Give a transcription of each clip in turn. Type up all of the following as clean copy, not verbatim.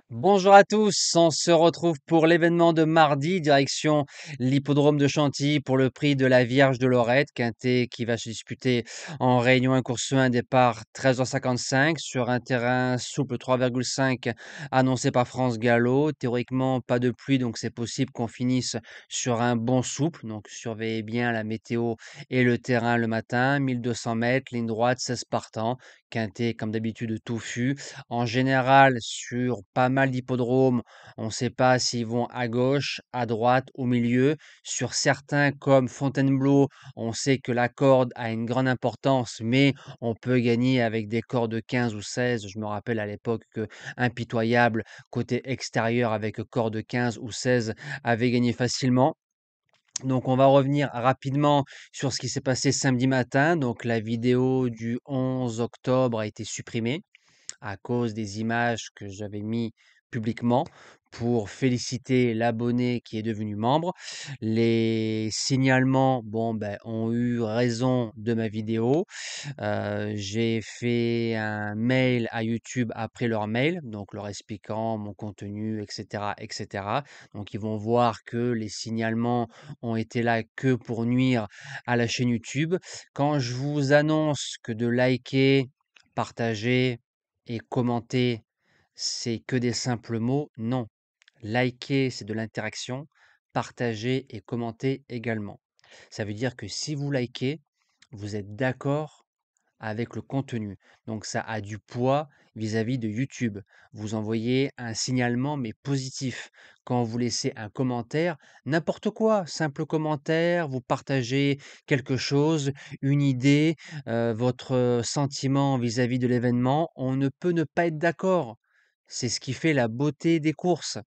Bonjour à tous, on se retrouve pour l'événement de mardi, direction l'hippodrome de Chantilly pour le prix de la Vierge de Lorette, quintet qui va se disputer en Réunion 1 course 1, départ 13h55 sur un terrain souple 3,5 annoncé par France Gallo. Théoriquement, pas de pluie, donc c'est possible qu'on finisse sur un bon souple. Donc surveillez bien la météo et le terrain le matin. 1200 mètres, ligne droite, 16 partants. Quintet, comme d'habitude, touffu. En général, sur pas mal d'hippodromes, on ne sait pas s'ils vont à gauche, à droite, au milieu. Sur certains, comme Fontainebleau, on sait que la corde a une grande importance, mais on peut gagner avec des cordes 15 ou 16. Je me rappelle à l'époque que Impitoyable, côté extérieur, avec corde 15 ou 16, avait gagné facilement. Donc, on va revenir rapidement sur ce qui s'est passé samedi matin. Donc, la vidéo du 11 octobre a été supprimée à cause des images que j'avais mis publiquement pour féliciter l'abonné qui est devenu membre. Les signalements, bon, ben, ont eu raison de ma vidéo. J'ai fait un mail à YouTube après leur mail, donc leur expliquant mon contenu, etc., etc. Donc ils vont voir que les signalements ont été là que pour nuire à la chaîne YouTube. Quand je vous annonce que de liker, partager et commenter, c'est que des simples mots, non. Liker, c'est de l'interaction, partager et commenter également. Ça veut dire que si vous likez, vous êtes d'accord avec le contenu. Donc ça a du poids vis-à-vis de YouTube. Vous envoyez un signalement, mais positif. Quand vous laissez un commentaire, n'importe quoi, simple commentaire, vous partagez quelque chose, une idée, votre sentiment vis-à-vis de l'événement, on ne peut ne pas être d'accord. C'est ce qui fait la beauté des courses.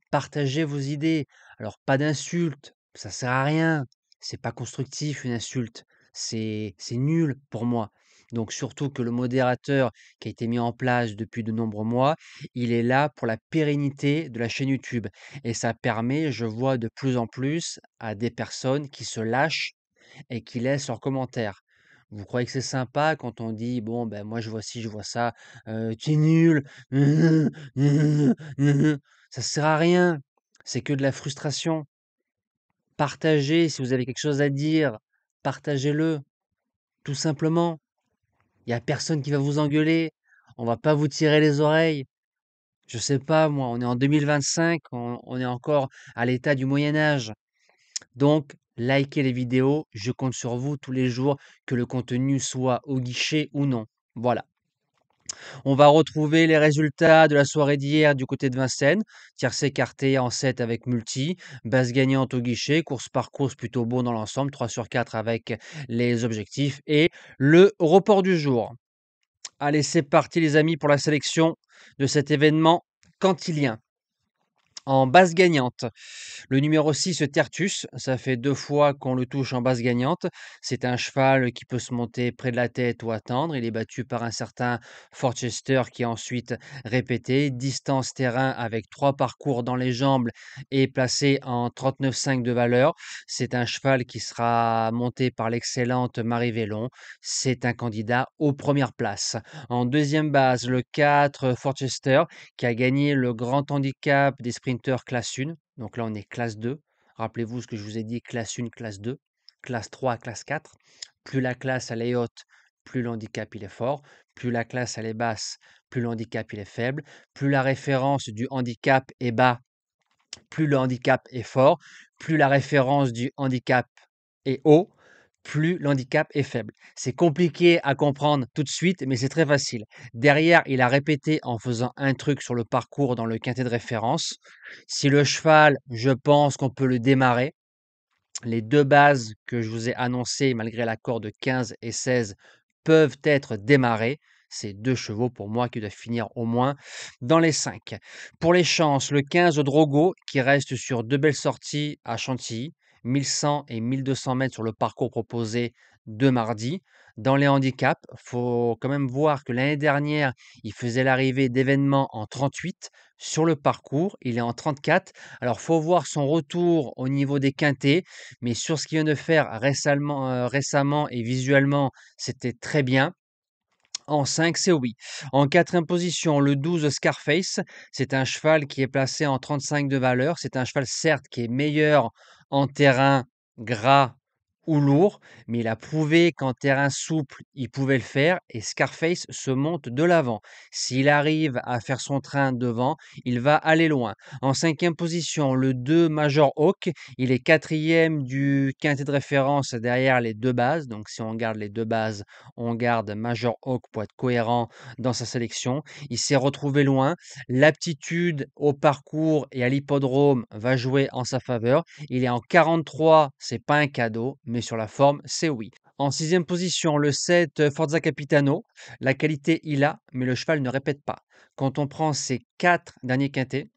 Partagez vos idées. Alors, pas d'insultes, ça sert à rien. C'est pas constructif une insulte. C'est nul pour moi. Donc, surtout que le modérateur qui a été mis en place depuis de nombreux mois, il est là pour la pérennité de la chaîne YouTube. Et ça permet, je vois de plus en plus, à des personnes qui se lâchent et qui laissent leurs commentaires. Vous croyez que c'est sympa quand on dit, bon, ben moi je vois ci, je vois ça, tu es nul, ça sert à rien, c'est que de la frustration. Partagez, si vous avez quelque chose à dire, partagez-le, tout simplement. Il n'y a personne qui va vous engueuler, on va pas vous tirer les oreilles. Je sais pas, moi, on est en 2025, on est encore à l'état du Moyen Âge. Donc, likez les vidéos, je compte sur vous tous les jours, que le contenu soit au guichet ou non. Voilà. On va retrouver les résultats de la soirée d'hier du côté de Vincennes. Tiercé écarté en 7 avec multi, base gagnante au guichet, course par course plutôt bon dans l'ensemble, 3 sur 4 avec les objectifs et le report du jour. Allez, c'est parti les amis pour la sélection de cet événement cantilien. En base gagnante, le numéro 6, Tertus, ça fait 2 fois qu'on le touche en base gagnante. C'est un cheval qui peut se monter près de la tête ou attendre. Il est battu par un certain Forchester qui a ensuite répété. Distance terrain avec 3 parcours dans les jambes et placé en 39,5 de valeur. C'est un cheval qui sera monté par l'excellente Marie Vélon. C'est un candidat aux premières places. En deuxième base, le 4, Forchester, qui a gagné le grand handicap des sprinters classe 1. Donc là, on est classe 2. Rappelez-vous ce que je vous ai dit, classe 1, classe 2, classe 3, classe 4. Plus la classe elle est haute, plus le handicap il est fort. Plus la classe elle est basse, plus le handicap il est faible. Plus la référence du handicap est bas, plus le handicap est fort. Plus la référence du handicap est haut, plus l'handicap est faible. C'est compliqué à comprendre tout de suite, mais c'est très facile. Derrière, il a répété en faisant un truc sur le parcours dans le quintet de référence. Si le cheval, je pense qu'on peut le démarrer. Les deux bases que je vous ai annoncées, malgré l'accord de 15 et 16, peuvent être démarrées. C'est deux chevaux pour moi qui doivent finir au moins dans les 5. Pour les chances, le 15 Drogo qui reste sur deux belles sorties à Chantilly. 1100 et 1200 mètres sur le parcours proposé de mardi. Dans les handicaps, faut quand même voir que l'année dernière, il faisait l'arrivée d'événements en 38 sur le parcours, il est en 34. Alors, faut voir son retour au niveau des quintés, mais sur ce qu'il vient de faire récemment et visuellement, c'était très bien. En 5, c'est oui. En quatrième position, le 12 Scarface. C'est un cheval qui est placé en 35 de valeur. C'est un cheval, certes, qui est meilleur en terrain gras ou lourd, mais il a prouvé qu'en terrain souple, il pouvait le faire et Scarface se monte de l'avant. S'il arrive à faire son train devant, il va aller loin. En cinquième position, le 2 Major Hawk. Il est quatrième du quintet de référence derrière les deux bases. Donc, si on garde les deux bases, on garde Major Hawk pour être cohérent dans sa sélection. Il s'est retrouvé loin. L'aptitude au parcours et à l'hippodrome va jouer en sa faveur. Il est en 43, c'est pas un cadeau, mais sur la forme, c'est oui. En sixième position, le 7 Forza Capitano. La qualité, il a, mais le cheval ne répète pas. Quand on prend ses 4 derniers quintés,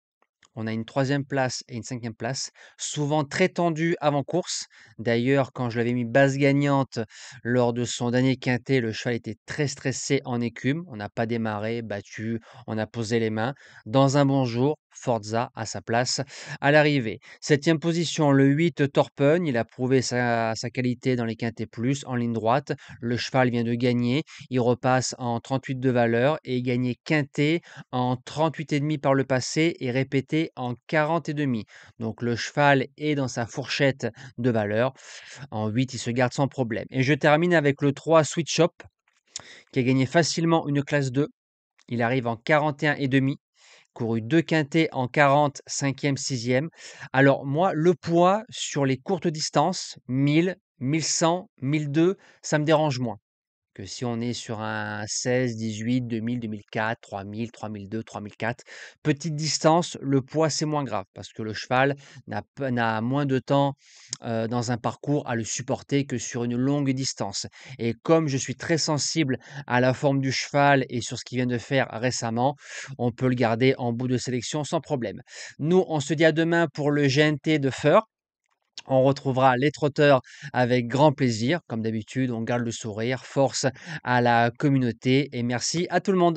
on a une troisième place et une cinquième place, souvent très tendues avant course. D'ailleurs, quand je l'avais mis base gagnante lors de son dernier quintet, le cheval était très stressé en écume. On n'a pas démarré, battu, on a posé les mains. Dans un bon jour, Forza a sa place à l'arrivée. Septième position, le 8 Torpen. Il a prouvé sa qualité dans les quintets plus en ligne droite. Le cheval vient de gagner. Il repasse en 38 de valeur et gagné quintet en 38,5 par le passé et répété en 40,5. Donc le cheval est dans sa fourchette de valeur. En 8, il se garde sans problème. Et je termine avec le 3 Switch Shop qui a gagné facilement une classe 2. Il arrive en 41,5. Couru 2 quintets en 40, 5e, 6e. Alors moi, le poids sur les courtes distances, 1000, 1100, 1002, ça me dérange moins que si on est sur un 16, 18, 2000, 2004, 3000, 3002, 3004. Petite distance, le poids, c'est moins grave parce que le cheval n'a moins de temps dans un parcours à le supporter que sur une longue distance. Et comme je suis très sensible à la forme du cheval et sur ce qu'il vient de faire récemment, on peut le garder en bout de sélection sans problème. Nous, on se dit à demain pour le GNT de Feur. On retrouvera les trotteurs avec grand plaisir. Comme d'habitude, on garde le sourire. Force à la communauté et merci à tout le monde.